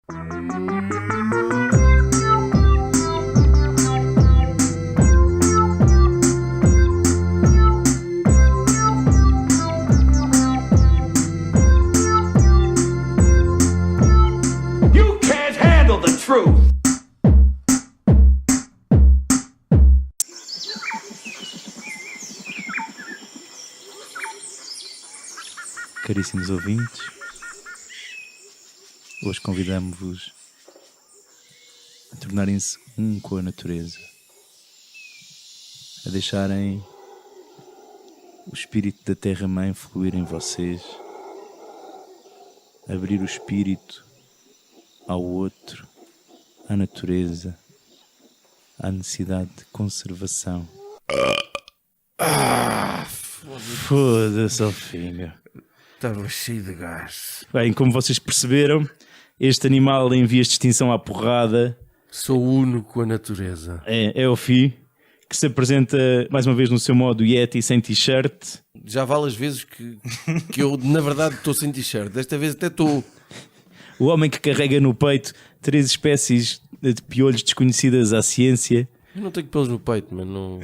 You can't handle the truth. Caríssimos ouvintes, hoje convidamos-vos a tornarem-se um com a natureza, a deixarem o espírito da Terra-mãe fluir em vocês, abrir o espírito ao outro, à natureza, à necessidade de conservação. Foda-se ao fim, meu. Estava cheio de gás. Bem, como vocês perceberam, este animal em vias de extinção à porrada Sou uno com a natureza. é o Fi, que se apresenta mais uma vez no seu modo Yeti sem t-shirt. Já vale as vezes que eu, na verdade, estou sem t-shirt. Desta vez até estou. O homem que carrega no peito 3 espécies de piolhos desconhecidas à ciência. Eu não tenho pelos no peito, mas não.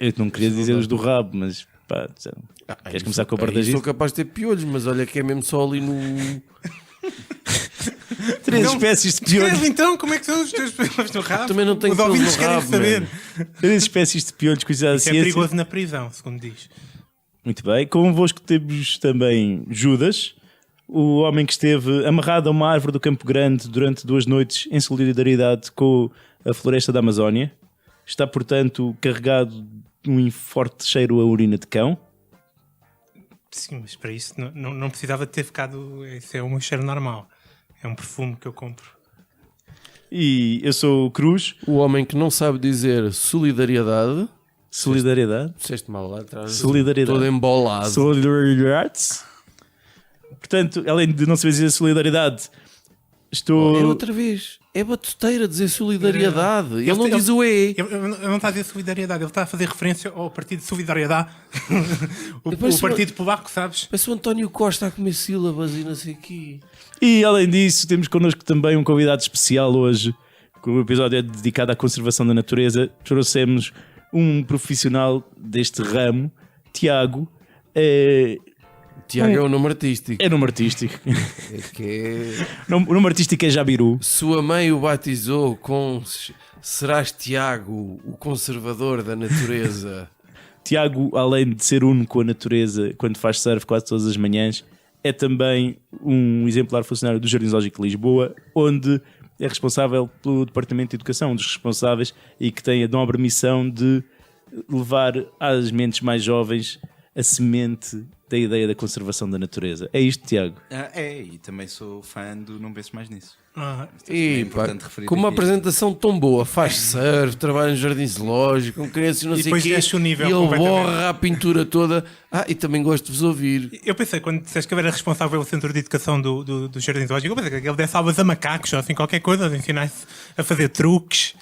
Eu não queria dizer os do rabo, mas pá, queres começar com a parte da Sou capaz de ter piolhos, mas olha que é mesmo só ali no. 3 espécies de piolhos. Escreve então como é que são os teus pelos no rabo. Também não tenho Os pelos ouvintes no querem rabo, saber. mano. 3 espécies de piolhos desconhecidas à Isso é ciência. perigoso na prisão, segundo diz. Muito bem. Convosco temos também Judas, o homem que esteve amarrado a uma árvore do Campo Grande durante 2 noites em solidariedade com a floresta da Amazónia. Está, portanto, carregado de um forte cheiro a urina de cão. Sim, mas para isso não precisava de ter ficado. Isso é um cheiro normal. É um perfume que eu compro. E eu sou o Cruz. O homem que não sabe dizer solidariedade. Solidariedade. Disseste mal lá atrás. Solidariedade. Todo embolado. Solidariedade. Portanto, além de não saber dizer solidariedade, estou... É outra vez. É batuteira dizer solidariedade. Ele não Ele- diz o E. Ele não está a dizer solidariedade, ele está a fazer referência ao partido de solidariedade. Depois o partido polaco, sabes? Parece o António Costa a comer sílabas e não sei o quê. E além disso, temos connosco também um convidado especial hoje, que o episódio é dedicado à conservação da natureza. Trouxemos um profissional deste ramo, Tiago. Tiago é o nome artístico. É nome artístico. É que é... O nome artístico é Jabiru. Sua mãe o batizou com serás Tiago, o conservador da natureza. Tiago, além de ser uno com a natureza quando faz surf quase todas as manhãs, é também um exemplar funcionário do Jardim Zoológico de Lisboa, onde é responsável pelo Departamento de Educação, um dos responsáveis, e que tem a nobre missão de levar às mentes mais jovens a semente da ideia da conservação da natureza. É isto, Tiago? E também sou fã do Não Penses Mais Nisso. E, importante pá, referir com uma aqui. apresentação tão boa, faz surf, trabalha no jardim zoológico, com crianças e não E sei o depois quê, desce o nível e ele completamente. borra a pintura toda. E também gosto de vos ouvir. Eu pensei, quando disseste que ele era responsável pelo centro de educação do Jardim Zoológico, eu pensei que ele desse aulas a macacos ou assim qualquer coisa, de ensinar-se a fazer truques.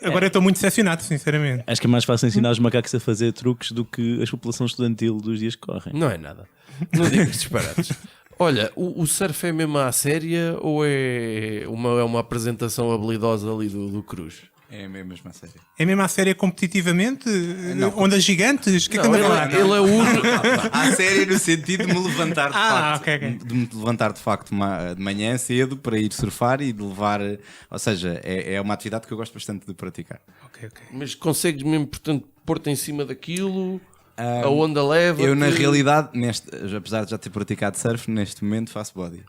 Agora eu estou muito decepcionado, sinceramente. Acho que é mais fácil ensinar os macacos a fazer truques do que a população estudantil dos dias que correm. Não é nada. Não digas disparates. Olha, o surf é mesmo à séria ou é uma apresentação habilidosa ali do Cruz? É mesmo a sério. É mesmo à série competitivamente? Não. Ondas gigantes? O que é que Não, anda a falar? ele é o único. À sério no sentido de me levantar de facto. ok. De me levantar de facto de manhã cedo para ir surfar e de levar. Ou seja, é uma atividade que eu gosto bastante de praticar. Ok. Mas consegues mesmo, portanto, pôr-te em cima daquilo? A onda leva. Eu, na realidade, apesar de já ter praticado surf, neste momento faço body.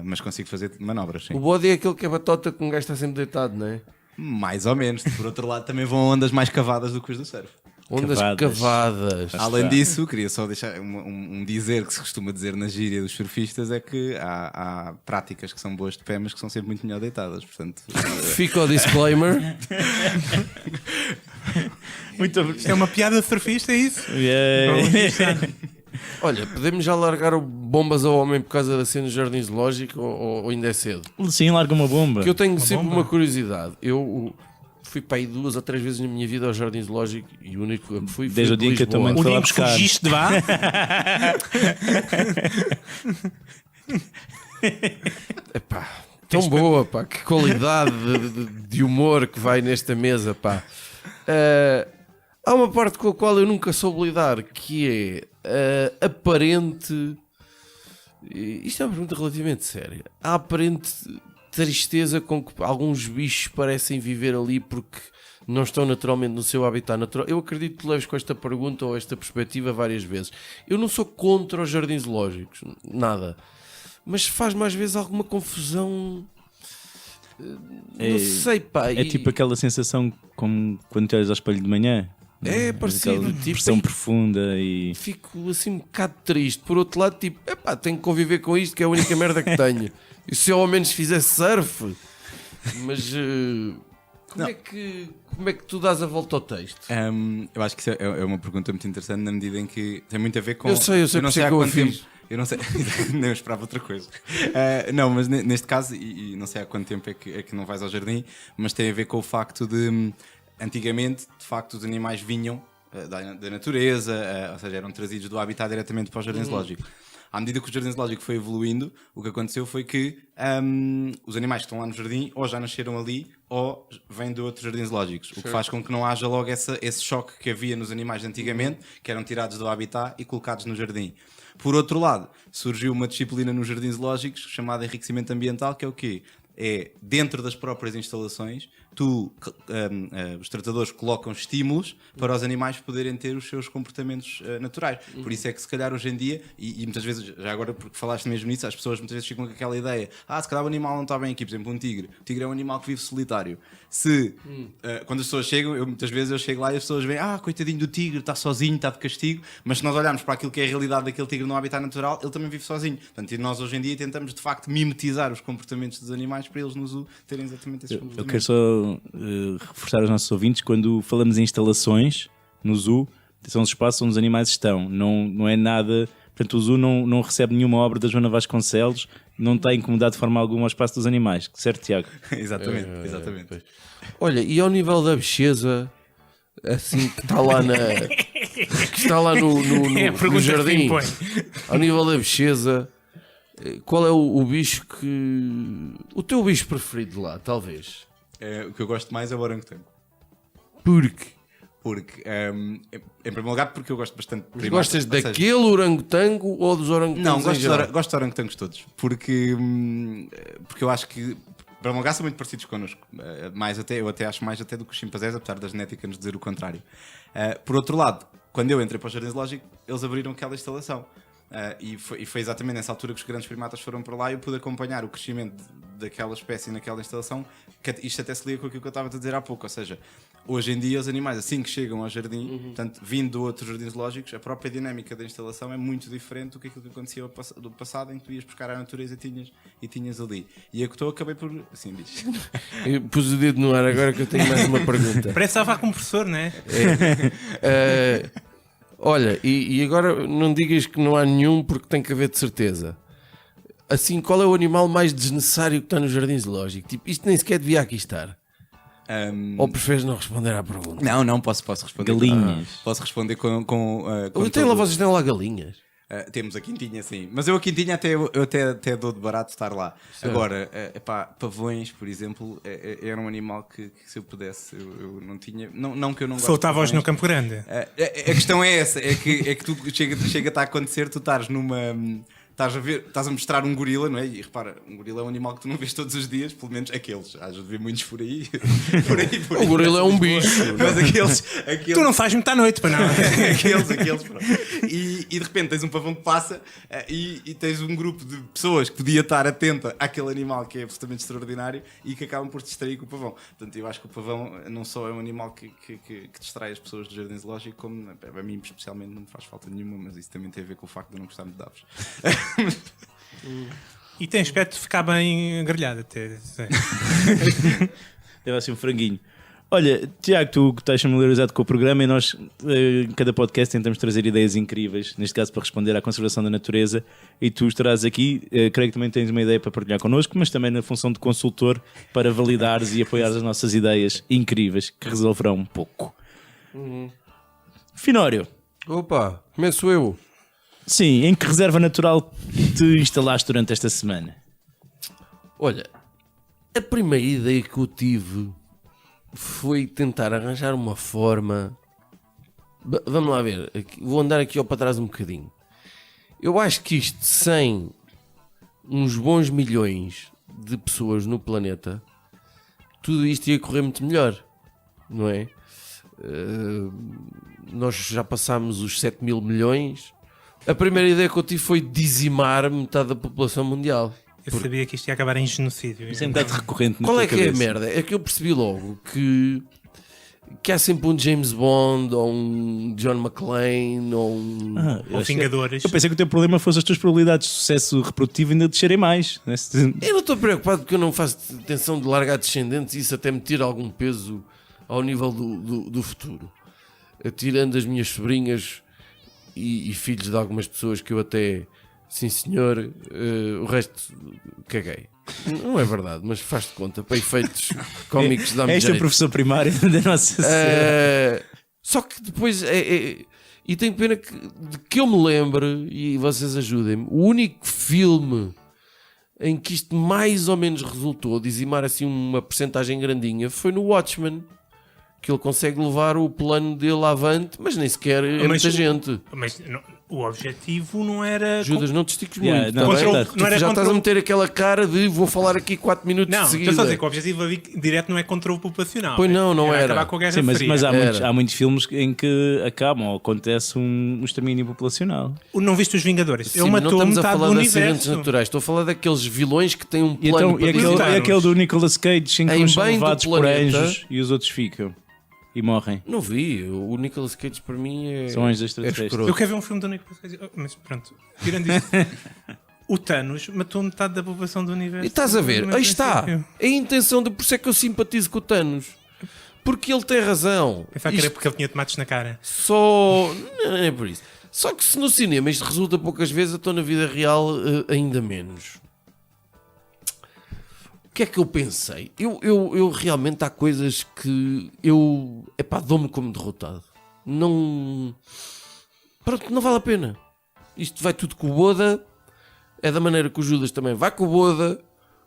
Mas consigo fazer manobras, sim. O body é aquele que é batota que um gajo está sempre deitado, não é? Mais ou menos. Por outro lado, também vão ondas mais cavadas do que os do surf. Ondas Cavadas. cavadas. Além disso, queria só deixar um dizer que se costuma dizer na gíria dos surfistas é que há práticas que são boas de pé, mas que são sempre muito melhor deitadas. Portanto, Fica o disclaimer. Muito Isto é uma piada de surfista, é isso? Olha, podemos já largar o bombas ao homem por causa da cena do jardim zoológico ou ainda é cedo? Sim, larga uma bomba. Porque eu tenho sempre bomba? uma curiosidade. Eu fui para aí 2 ou 3 vezes na minha vida ao jardim zoológico e o único que fui Desde o dia de que eu Lisboa. também O foi lá dia que buscar. fugiste de lá? Epá, Tão boa, pá, que qualidade de humor que vai nesta mesa, pá. Há uma parte com a qual eu nunca soube lidar, que é a aparente. Isto é uma pergunta relativamente séria. A aparente tristeza com que alguns bichos parecem viver ali porque não estão naturalmente no seu habitat natural. Eu acredito que leves com esta pergunta ou esta perspectiva várias vezes. Eu não sou contra os jardins zoológicos, nada. Mas faz-me às vezes alguma confusão. Não sei, pá. É tipo aquela sensação como quando te olhas ao espelho de manhã. É parecido, Aquela tipo, depressão profunda e... Fico assim um bocado triste. Por outro lado, tipo, epá, tenho que conviver com isto, que é a única merda que tenho. E se eu ao menos fizesse surf? Mas como é que tu dás a volta ao texto? Eu acho que isso é uma pergunta muito interessante na medida em que tem muito a ver com... Eu sei não sei há que eu quanto fiz. tempo. Eu não sei, nem eu esperava outra coisa. Não, mas neste caso, e não sei há quanto tempo é que não vais ao jardim, mas tem a ver com o facto de... Antigamente, de facto, os animais vinham da natureza, ou seja, eram trazidos do habitat diretamente para o jardim zoológico. À medida que o jardim zoológico foi evoluindo, o que aconteceu foi que os animais que estão lá no jardim ou já nasceram ali ou vêm de outros jardins zoológicos. O que faz com que não haja logo esse choque que havia nos animais de antigamente, que eram tirados do habitat e colocados no jardim. Por outro lado, surgiu uma disciplina nos jardins zoológicos chamada enriquecimento ambiental, que é o quê? É dentro das próprias instalações, os tratadores colocam estímulos para os animais poderem ter os seus comportamentos naturais. Por isso é que se calhar hoje em dia, e muitas vezes, já agora porque falaste mesmo nisso, as pessoas muitas vezes ficam com aquela ideia, se calhar o animal não está bem aqui, por exemplo um tigre. O tigre é um animal que vive solitário. Quando as pessoas chegam, muitas vezes eu chego lá e as pessoas veem, coitadinho do tigre, está sozinho, está de castigo, mas se nós olharmos para aquilo que é a realidade daquele tigre no habitat natural, ele também vive sozinho. Portanto, e nós hoje em dia tentamos de facto mimetizar os comportamentos dos animais para eles no zoo terem exatamente esses Eu comportamentos. quero só reforçar aos nossos ouvintes, quando falamos em instalações no zoo, são os espaços onde os animais estão, não é nada. Portanto, o zoo não recebe nenhuma obra da Joana Vasconcelos, não está incomodado de forma alguma ao espaço dos animais, certo, Tiago? Exatamente. Pois. Olha, e ao nível da bicheza, assim que está lá que está lá no É a pergunta jardim, que impõe. ao nível da bicheza, qual é o bicho que... O teu bicho preferido lá, talvez? O que eu gosto mais é o orangotango. Porque Em primeiro lugar, porque eu gosto bastante de primatas. gostas Ou seja, daquele orangotango ou dos orangotangos? Não, em geral? gosto de orangotangos todos. Porque eu acho que, em primeiro lugar, são muito parecidos connosco. Eu até acho mais até do que os chimpanzés, apesar da genética nos dizer o contrário. Por outro lado, quando eu entrei para o Jardim Zoológico, eles abriram aquela instalação. E foi exatamente nessa altura que os grandes primatas foram para lá e eu pude acompanhar o crescimento daquela espécie naquela instalação, que isto até se liga com aquilo que eu estava a dizer há pouco, ou seja, hoje em dia os animais assim que chegam ao jardim, portanto, vindo de outros jardins zoológicos, a própria dinâmica da instalação é muito diferente do que aquilo que acontecia do passado, em que tu ias buscar a natureza e tinhas ali. E a que eu acabei por... Assim diz. Eu pus o dedo no ar agora que eu tenho mais uma pergunta. Parece que estava com o professor, não é? Olha, e agora não digas que não há nenhum porque tem que haver de certeza. Assim, qual é o animal mais desnecessário que está no jardim zoológico? Tipo, isto nem sequer devia aqui estar. Ou preferes não responder à pergunta? Não, posso responder. Galinhas. Posso responder com Vocês têm lá galinhas? Temos a quintinha, sim. Mas eu a quintinha eu até dou de barato estar lá. Certo. Agora, pavões, por exemplo, era um animal que se eu pudesse, eu não tinha... Não que eu não goste Soltava-os de no pavões. Campo Grande. A questão é essa, é que tu chega a acontecer, tu estás numa... Estás a mostrar um gorila, não é? E repara, um gorila é um animal que tu não vês todos os dias, pelo menos aqueles. Hás de ver muitos por aí. O gorila é um bicho. Mas aqueles Tu não sais muito à noite, para não. aqueles pronto. E de repente tens um pavão que passa e tens um grupo de pessoas que podia estar atenta àquele animal que é absolutamente extraordinário e que acabam por te distrair com o pavão. Portanto, eu acho que o pavão não só é um animal que distrai as pessoas do jardim zoológico, como a mim especialmente não me faz falta nenhuma, mas isso também tem a ver com o facto de eu não gostar muito de aves. E tem aspecto de ficar bem grelhado até. Deve assim um franguinho. Olha, Tiago, tu que estás familiarizado com o programa e nós, em cada podcast, tentamos trazer ideias incríveis, neste caso para responder à conservação da natureza, e tu estarás aqui, creio que também tens uma ideia para partilhar connosco, mas também na função de consultor para validares e apoiares as nossas ideias incríveis que resolverão um pouco. Finório. Opa, começo eu. Sim, em que reserva natural te instalaste durante esta semana? Olha, A primeira ideia que eu tive foi tentar arranjar uma forma. Vamos lá ver, vou andar aqui para trás um bocadinho. Eu acho que isto, sem uns bons milhões de pessoas no planeta, tudo isto ia correr muito melhor, não é? Nós já passámos os 7 mil milhões. A primeira ideia que eu tive foi dizimar metade da população mundial. Eu sabia que isto ia acabar em genocídio. Isso é um bocado recorrente na Qual tua é que é a cabeça. merda? É que eu percebi logo que há sempre um James Bond, ou um John McClane, ou um... Eu Ou achei- Vingadores. Eu pensei que o teu problema fosse as tuas probabilidades de sucesso reprodutivo ainda descerem mais. Né? Eu não estou preocupado porque eu não faço tensão de largar descendentes e isso até me tira algum peso ao nível do futuro. Tirando as minhas sobrinhas e filhos de algumas pessoas que eu até, sim senhor, o resto caguei. Não é verdade, mas faz-te conta, para efeitos cómicos dá-me Este é o jeito. professor primário da nossa sociedade. Só que depois e tenho pena de que eu me lembre, e vocês ajudem-me, o único filme em que isto mais ou menos resultou dizimar assim uma percentagem grandinha foi no Watchmen, que ele consegue levar o plano dele avante, mas nem sequer é muita gente. Mas o objetivo não era. Judas, não te estiques Yeah, muito, não, tá bem? contra o- Tu não era já contra estás a o- meter aquela cara de vou falar aqui 4 minutos Não, de estou seguida. só a dizer que o objetivo direto não é controle populacional. Pois não era. acabar com a Guerra Sim, mas Fria. há muitos filmes em que acabam ou acontece um extermínio populacional. Não viste os Vingadores? Sim, Eu mas não matou estamos a metade do falar de acidentes universo. naturais, estou a falar daqueles vilões que têm um E, plano então, para aquele, dizimar. aquele do Nicolas Cage em que Em uns são bem do levados por planeta. anjos e os outros ficam e morrem. Não vi, o Nicolas Cage para mim é. São anjos é extraterrestres. escroto. Eu quero ver um filme do Nicolas Cage. Mas pronto, tirando isto. O Thanos matou metade da população do universo. E estás a ver, No aí está. princípio. A intenção de por isso é que eu simpatizo com o Thanos. Porque ele tem razão. Pensava que era Isto porque ele tinha tomates na cara. só. Não é por isso. Só que se no cinema isto resulta poucas vezes, eu estou na vida real ainda menos. O que é que eu pensei? Eu realmente há coisas que eu dou-me como derrotado. Não. Pronto, não vale a pena. Isto vai tudo com o Boda. É da maneira que o Judas também vai com o Boda.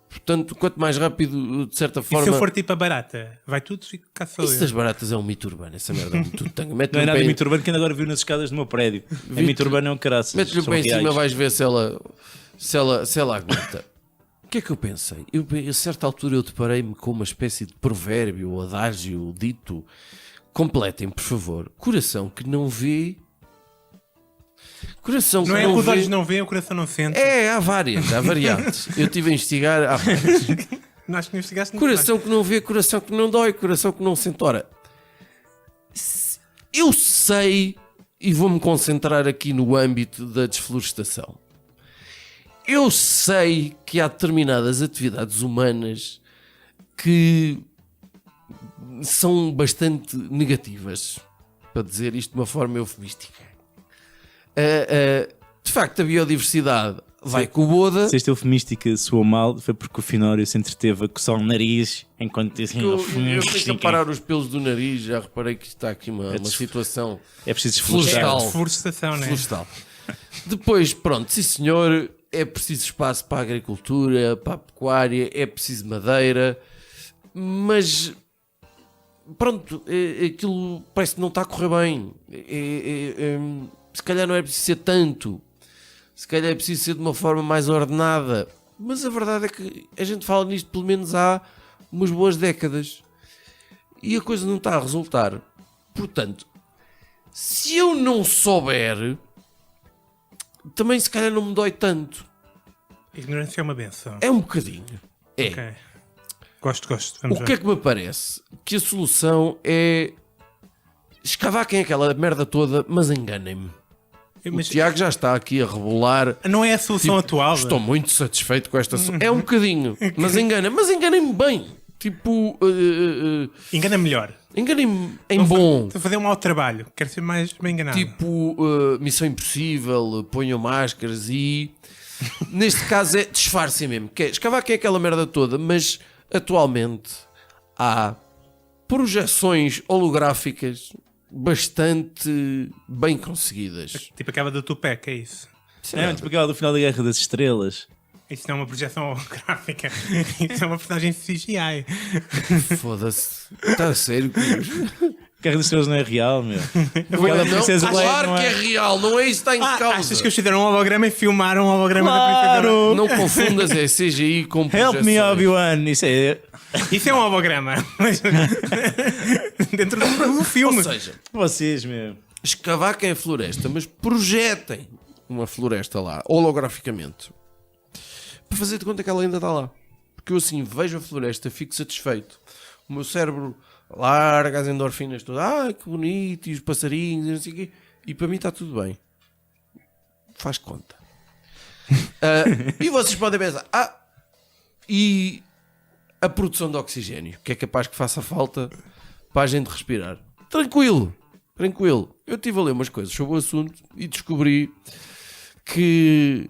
Portanto, quanto mais rápido, de certa E forma. se eu for tipo a barata? Vai tudo ficar só Isso eu. das baratas é um mito urbano. Essa merda é um mito tango. Não Mete-lhe é um nada pé de em- mito urbano que ainda agora viu nas escadas do meu prédio. É mito urbano, é um caraças. Mete-lhe o São pé em cima, reais. vais ver se ela aguenta. O que é que eu pensei? A certa altura eu deparei-me com uma espécie de provérbio ou adágio dito. Completem, por favor. Coração que não vê. Coração que Não é que não os vê. olhos não veem, o coração não sente. Há variantes. Eu estive a investigar. Há várias. Não acho que não investigaste muito Coração que não vê, coração que não dói, coração que não sente. Ora, eu sei, e vou-me concentrar aqui no âmbito da desflorestação. Eu sei que há determinadas atividades humanas que são bastante negativas, para dizer isto de uma forma eufemística. De facto, a biodiversidade vai com o Boda. Se esta eufemística soou mal, foi porque o Finório se entreteve a coçar o nariz enquanto dizia Eu tenho que aparar os pelos do nariz, já reparei que está aqui uma situação É preciso Florestal. desflorestar. Florestação, não é? florestal. Depois, pronto, sim senhor, é preciso espaço para a agricultura, para a pecuária, é preciso madeira, mas pronto, aquilo parece que não está a correr bem. Se calhar não é preciso ser tanto, se calhar é preciso ser de uma forma mais ordenada, mas a verdade é que a gente fala nisto pelo menos há umas boas décadas e a coisa não está a resultar. Portanto, se eu não souber, também se calhar não me dói tanto. Ignorância é uma benção. É um bocadinho. É. Ok. Gosto. Vamos O ver. que é que me parece? Que a solução é escavaquem aquela merda toda, mas enganem-me. Mas O Tiago já está aqui a rebolar. não é a solução atual. Estou muito satisfeito com esta solução. É um bocadinho, mas enganem-me bem. Tipo, Engana melhor. enganem-me em bom. Estou a fazer um mau trabalho. Quero ser mais bem enganado. Tipo, Missão Impossível, ponham máscaras e neste caso é disfarcem mesmo, que é escavaquem aquela merda toda, mas atualmente há projeções holográficas bastante bem conseguidas. Tipo aquela do Tupac, é isso. Sim, É, tipo aquela do final da Guerra das Estrelas. Isso não é uma projeção holográfica. Isso é uma personagem CGI. Foda-se. Está a sério? Guerra das Estrelas não é real, meu. Não, Aquela princesa Leia claro não que é real, não é isso que está em causa. Achas que eles fizeram um holograma e filmaram um holograma da princesa Leia? Claro! Não confundas, é CGI com Help me, projeções. Obi-Wan! Isso é. Isso é um holograma. Mas dentro do filme. Ou seja, Vocês, meu. escavaquem a floresta, mas projetem uma floresta lá, holograficamente, para fazer de conta que ela ainda está lá. Porque eu assim vejo a floresta, fico satisfeito. O meu cérebro larga as endorfinas todas. Ah, que bonito, e os passarinhos, e não sei o quê. E para mim está tudo bem. Faz conta. E vocês podem pensar, e a produção de oxigênio, que é capaz que faça falta para a gente respirar. Tranquilo. Eu estive a ler umas coisas sobre o assunto e descobri que,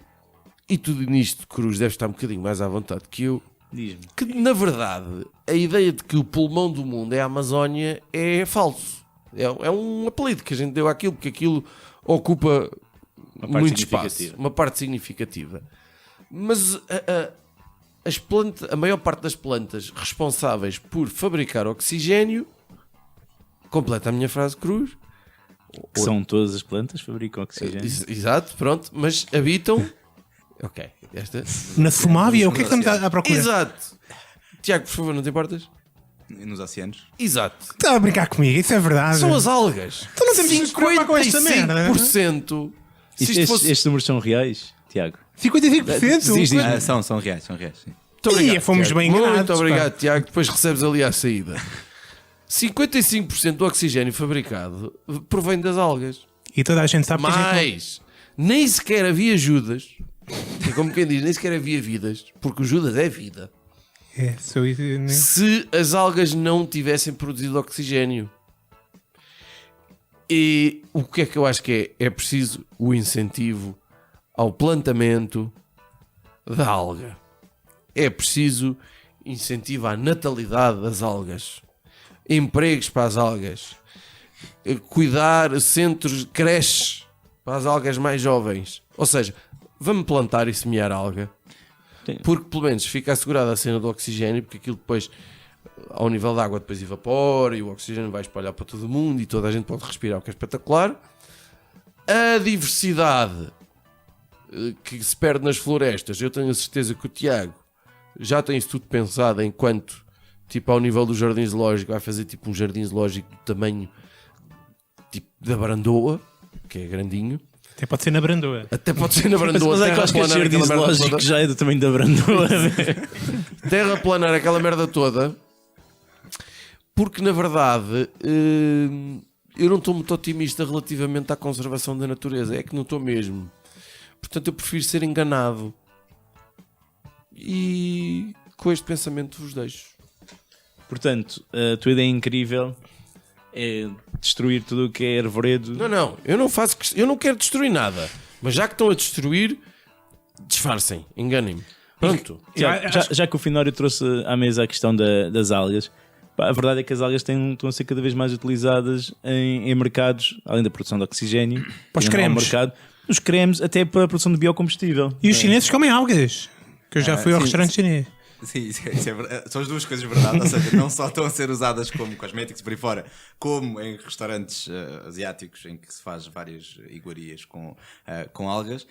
e tudo nisto, Cruz, deve estar um bocadinho mais à vontade que eu, Diz-me. que na verdade a ideia de que o pulmão do mundo é a Amazónia é falso. É um apelido que a gente deu àquilo, porque aquilo ocupa Uma parte muito significativa. espaço, uma parte significativa. Mas a maior parte das plantas responsáveis por fabricar oxigênio, completa a minha frase, Cruz. Que são todas as plantas que fabricam oxigênio. Exato, pronto, mas habitam. Ok, esta. Na Somávia? O que é que estamos à procura? Exato. Tiago, por favor, não te importas? Nos oceanos. Exato. Estava a brincar comigo, isso é verdade. São as algas. Então não temos de nos preocupar com esta merda. 55%. Se isto Estes, fosse. estes números são reais, Tiago? 55%? São reais, são reais. Sim. Muito obrigado, Ih, fomos Tiago. bem enganados, Muito pá. obrigado, Tiago. Depois recebes ali à saída. 55% do oxigênio fabricado provém das algas. E toda a gente sabe que a gente Mas nem sequer havia Judas. É como quem diz, nem sequer havia vidas, porque o Judas é vida. não... sou isso, né? Se as algas não tivessem produzido oxigênio. E o que é que eu acho que é? É preciso o incentivo ao plantamento da alga. É preciso incentivo à natalidade das algas. Empregos para as algas. Cuidar centros de creches para as algas mais jovens. Ou seja, vamos plantar e semear alga. Sim. Porque pelo menos fica assegurada a cena do oxigênio, porque aquilo depois, ao nível da água, depois evapora e o oxigênio vai espalhar para todo o mundo e toda a gente pode respirar, o que é espetacular. A diversidade que se perde nas florestas, eu tenho a certeza que o Tiago já tem isso tudo pensado, enquanto tipo ao nível do jardim zoológico vai fazer tipo um jardim zoológico do tamanho tipo da Brandoa, que é grandinho. Até pode ser na Brandoa. Até pode ser na Mas Brandoa. é que eu acho que este terraplanar jardim aquela merda zoológico toda. já é do tamanho da Brandoa. Terraplanar aquela merda toda, porque na verdade eu não estou muito otimista relativamente à conservação da natureza. É que não estou mesmo. Portanto, eu prefiro ser enganado. E com este pensamento vos deixo. Portanto, a tua ideia incrível é destruir tudo o que é arvoredo. Não, eu não faço, eu não quero destruir nada. Mas já que estão a destruir, disfarcem, enganem-me. Pronto. Tiago, já que o Finório trouxe à mesa a questão das algas, pá, a verdade é que as algas estão a ser cada vez mais utilizadas em mercados, além da produção de oxigênio, Para os em cremes. mercado, os cremes, até para a produção de biocombustível. E os chineses comem algas. Que eu já fui ao sim, restaurante chinês. Sim, isso é verdade. São as duas coisas verdade. Ou seja, não só estão a ser usadas como cosméticos por aí fora, como em restaurantes asiáticos em que se faz várias iguarias com algas.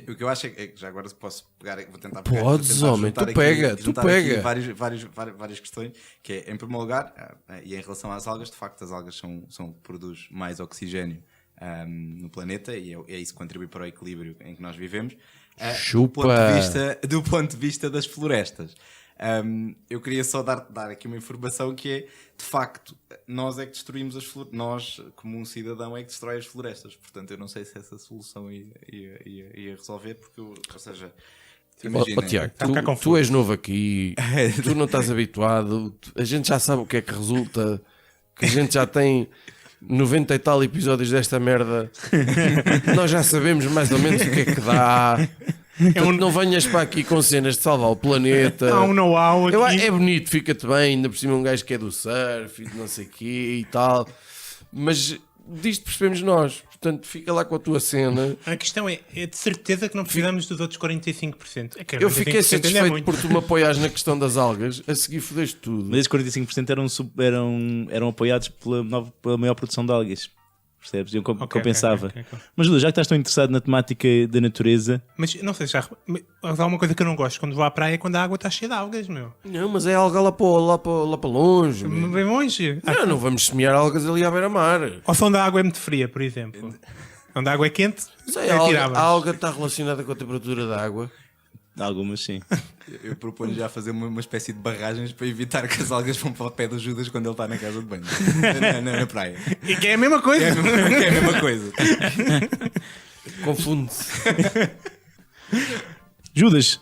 O que eu acho é que já agora posso pegar, vou tentar pegar. Podes, vou tentar homem, juntar tu pega, tu juntar pega. aqui várias questões, que é, em primeiro lugar, e em relação às algas, de facto as algas são o que produz mais oxigênio no planeta, e é isso que contribui para o equilíbrio em que nós vivemos. Chupa. Do ponto de vista das florestas, eu queria só dar aqui uma informação que é, de facto, nós é que destruímos as florestas. Nós, como um cidadão, é que destrói as florestas. Portanto, eu não sei se essa solução ia resolver, porque, ou seja, imagina, Tiago, Está a ficar confuso. tu és novo aqui, tu não estás habituado, a gente já sabe o que é que resulta, que a gente já tem 90 e tal episódios desta merda, nós já sabemos mais ou menos o que é que dá. Portanto, não venhas para aqui com cenas de salvar o planeta. Há um know-how aqui. É bonito, fica-te bem, ainda por cima um gajo que é do surf e de não sei o quê e tal, mas disto percebemos nós. Portanto, fica lá com a tua cena. A questão é de certeza que não precisamos dos outros 45%. É que Eu fiquei 45% ainda é satisfeito muito. por tu me apoiares na questão das algas. A seguir fodeste tudo. Mas esses 45% eram apoiados pela maior produção de algas. Percebes? Eu compensava. ok. Mas Júlio, já que estás tão interessado na temática da natureza, Mas não sei, mas há uma coisa que eu não gosto quando vou à praia é quando a água está cheia de algas, meu. Não, mas é alga lá para longe. meu. Bem longe. Não vamos semear algas ali à beira-mar. Ou se onde a água é muito fria, por exemplo. Onde a água é quente, Sei, atiravas. a alga está relacionada com a temperatura da água. algumas sim. Eu proponho já fazer uma espécie de barragens para evitar que as algas vão para o pé do Judas quando ele está na casa de banho. Na praia. E que é a mesma coisa. É a mesma coisa. Confunde-se. Judas,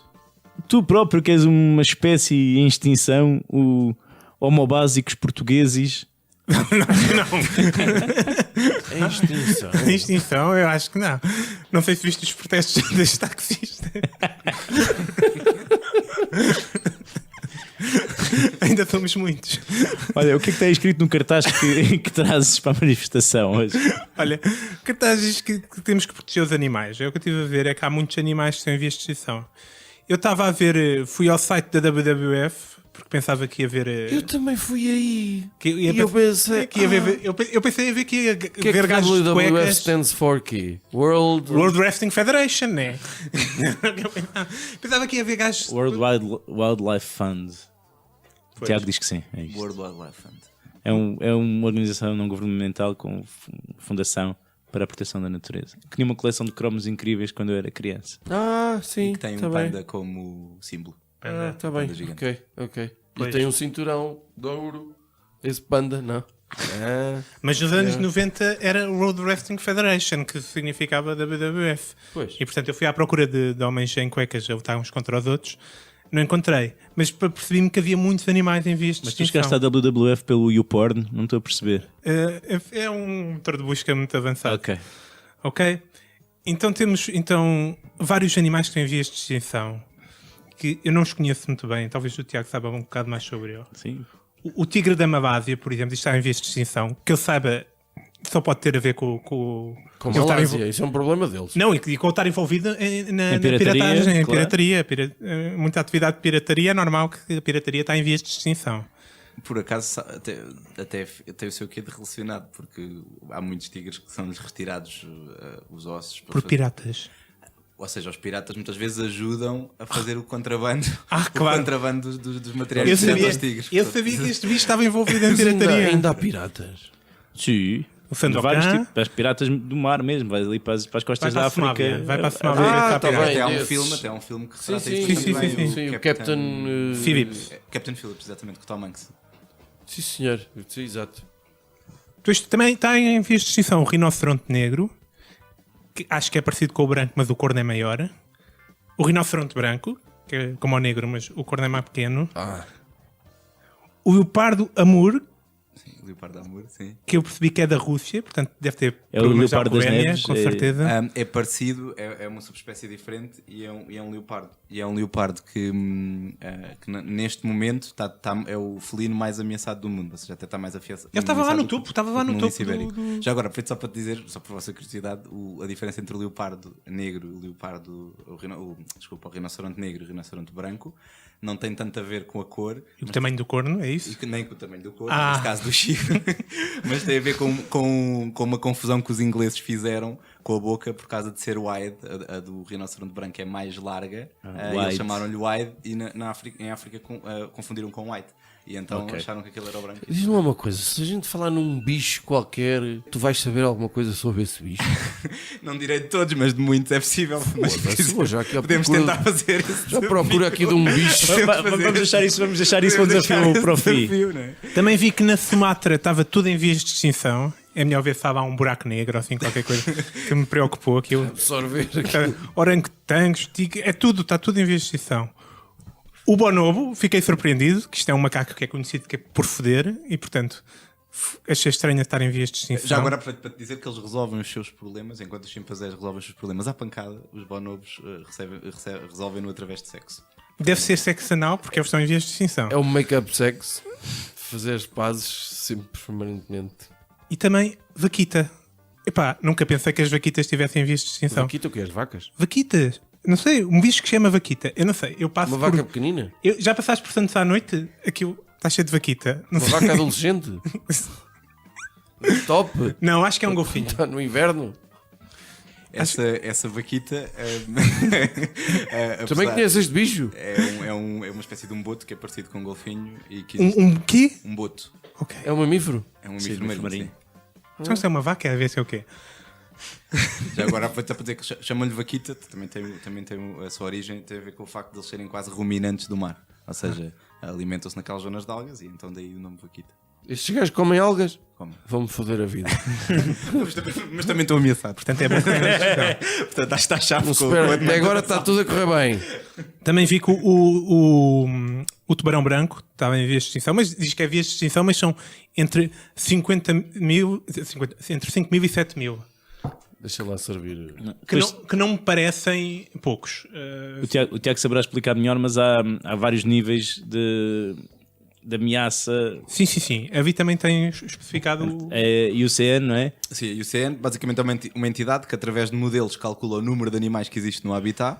tu próprio que és uma espécie em extinção, o Homo básicos portugueses. É extinção. Extinção, eu acho que não. Não sei se viste os protestos dos taxistas. Ainda somos muitos. Olha, o que é que está escrito no cartaz que trazes para a manifestação hoje? Olha, cartaz diz que temos que proteger os animais. É o que eu estive a ver, é que há muitos animais que estão em vias de extinção. Eu estava a ver, fui ao site da WWF, porque pensava que ia ver. Eu também fui aí. Que ia E eu pensei. que ia ver, eu pensei a ver que ia O que é ver que gajos de WWF cuecas. stands for quê? World World Wrestling Federation, né? Pensava que ia ver gajos. World Wildlife Fund. O Tiago diz que sim. É, isto. World Wildlife Fund. É uma organização não governamental com fundação para a proteção da natureza. Que tinha uma coleção de cromos incríveis quando eu era criança. sim. Que tem tá um bem. panda como símbolo. Tá bem. Panda gigante. Ok. E Pois. tem um cinturão de ouro. Esse panda, não. Mas nos anos 90 era World Wrestling Federation, que significava WWF. Pois. E portanto eu fui à procura de homens em cuecas a lutar uns contra os outros. Não encontrei. Mas percebi-me que havia muitos animais em vias de Mas tu extinção. chegaste à WWF pelo YouPorn? Não estou a perceber. É um motor de busca muito avançado. Ok. Ok? Então temos vários animais que estão em vias de extinção, que eu não os conheço muito bem. Talvez o Tiago saiba um bocado mais sobre ele. Sim. O tigre da Malásia, por exemplo, está em vias de extinção. Que eu saiba, só pode ter a ver com Com ele estar Malásia. Isso é um problema deles. Não, e com estar envolvido na pirataria, piratagem, em claro. pirataria. Muita atividade de pirataria é normal que a pirataria está em vias de extinção. Por acaso, até tem o seu quê de relacionado, porque há muitos tigres que são-lhes retirados os ossos. Por piratas. Ou seja, os piratas muitas vezes ajudam a fazer o contrabando, Claro. o contrabando dos materiais Eu que servem sabia, aos tigres. eu Portanto, sabia que este bicho estava envolvido em Mas pirataria. ainda há piratas. Sim. O Sandokan. Vários tipos, para as piratas do mar mesmo, vais ali para as costas Vai para da a África. Somália, vai para a Somália. tá Tá bem. até há um desses. filme, que Sim, retrata sim, isto sim, também, sim, sim. O Captain. Phillips. Captain Phillips, exatamente, com o Tom Hanks. Sim, senhor. Sim, exato. Depois também está em vias de extinção o rinoceronte negro, que acho que é parecido com o branco, mas o corno é maior. O rinoceronte branco, que é como o negro, mas o corno é mais pequeno. O leopardo amur, Sim, o leopardo amor, sim. que eu percebi que é da Rússia, portanto deve ter É o problemas de leopardo das alcoolemia, neves, com é- certeza. É parecido, é uma subespécie diferente e é um leopardo. E é um leopardo que neste momento é o felino mais ameaçado do mundo, ou seja, até está mais afiado. Ele estava lá no topo, estava lá no topo do- Já agora, só para te dizer, só por vossa curiosidade, a diferença entre o leopardo negro e o leopardo, o rinoceronte negro e o rinoceronte branco não tem tanto a ver com a cor, E o tamanho do corno, é isso? nem com o tamanho do corpo, Ah. neste caso do chifre, mas tem a ver com uma confusão que os ingleses fizeram com a boca por causa de ser wide. A do rinoceronte branco é mais larga, e eles wide. chamaram-lhe wide e em África confundiram com white. E então Ok. acharam que aquilo era o branco. Diz-me uma coisa: se a gente falar num bicho qualquer, tu vais saber alguma coisa sobre esse bicho? Não direi de todos, mas de muitos é possível. Mas Foda-se, vou já aqui à podemos procura- tentar fazer esse Já procuro aqui de um bicho. Vamos deixar isso para o desafio para o fim. não é? Também vi que na Sumatra estava tudo em vias de extinção. É melhor ver se há lá um buraco negro ou assim, qualquer coisa que me preocupou. Aquilo. Absorver aqui. Orangotangos, tigre, está tudo em vias de extinção. O bonobo, fiquei surpreendido, que isto é um macaco que é conhecido por foder e, portanto, achei estranho estar em vias de extinção. Já agora para te dizer que eles resolvem os seus problemas, enquanto os chimpanzés resolvem os seus problemas à pancada, os bonobos resolvem-no através de sexo. Deve ser sexo anal, porque eles estão em vias de extinção. É um make-up sex. Fazer as pazes sempre permanentemente. E também vaquita. Epá, nunca pensei que as vaquitas tivessem visto de extinção. Vaquita o quê? As vacas? Vaquitas? Não sei, um bicho que se chama vaquita. Eu não sei, eu passo Uma por... vaca pequenina? Já passaste por Santos à noite? Aquilo está cheio de vaquita. Não, Uma sei. vaca adolescente? Top? Não, acho que é um golfinho. Está no inverno? Essa vaquita. Também conheces este bicho? É uma espécie de um boto que é parecido com um golfinho e que Um quê? um boto. Ok. É um mamífero? É um Sim, mamífero mesmo. marinho. Sim. Então se é uma vaca, é a ver se é o quê? Já agora aproveito para dizer que chamam-lhe vaquita, também tem a sua origem, tem a ver com o facto de eles serem quase ruminantes do mar. Ou seja, alimentam-se naquelas zonas de algas e então daí o nome vaquita. Estes gajos comem algas? Come. Vão-me foder a vida. Mas também estou ameaçado. Portanto, é bom que tenhamos discussão. Portanto, acho que está a chave com Espera, até agora está tudo a correr bem. Também vi que o tubarão branco estava em vias de extinção, mas diz que é vias de extinção, mas são entre 50.000, entre 5.000 e 7.000. Deixa lá servir. Que não me parecem poucos. O Tiago saberá explicar melhor, mas há vários níveis de ameaça. Sim. A Vi também tem especificado. É IUCN, não é? Sim, e o CN basicamente é uma entidade que através de modelos calcula o número de animais que existe no habitat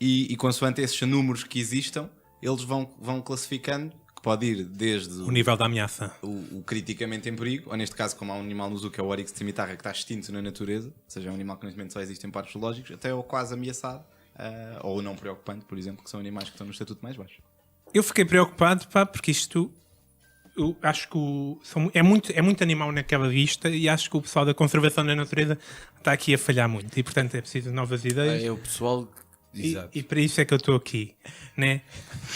e consoante esses números que existam, eles vão classificando, que pode ir desde O nível da ameaça. o criticamente em perigo, ou neste caso como há um animal no zoo que é o Oryx cimitarra que está extinto na natureza, ou seja, é um animal que neste momento só existe em parques zoológicos, até o quase ameaçado, ou o não preocupante, por exemplo, que são animais que estão no estatuto mais baixo. Eu fiquei preocupado, pá, porque isto. Eu acho que é muito animal naquela lista e acho que o pessoal da conservação da natureza está aqui a falhar muito e, portanto, é preciso novas ideias. É o pessoal. Exato. E para isso é que eu estou aqui, né?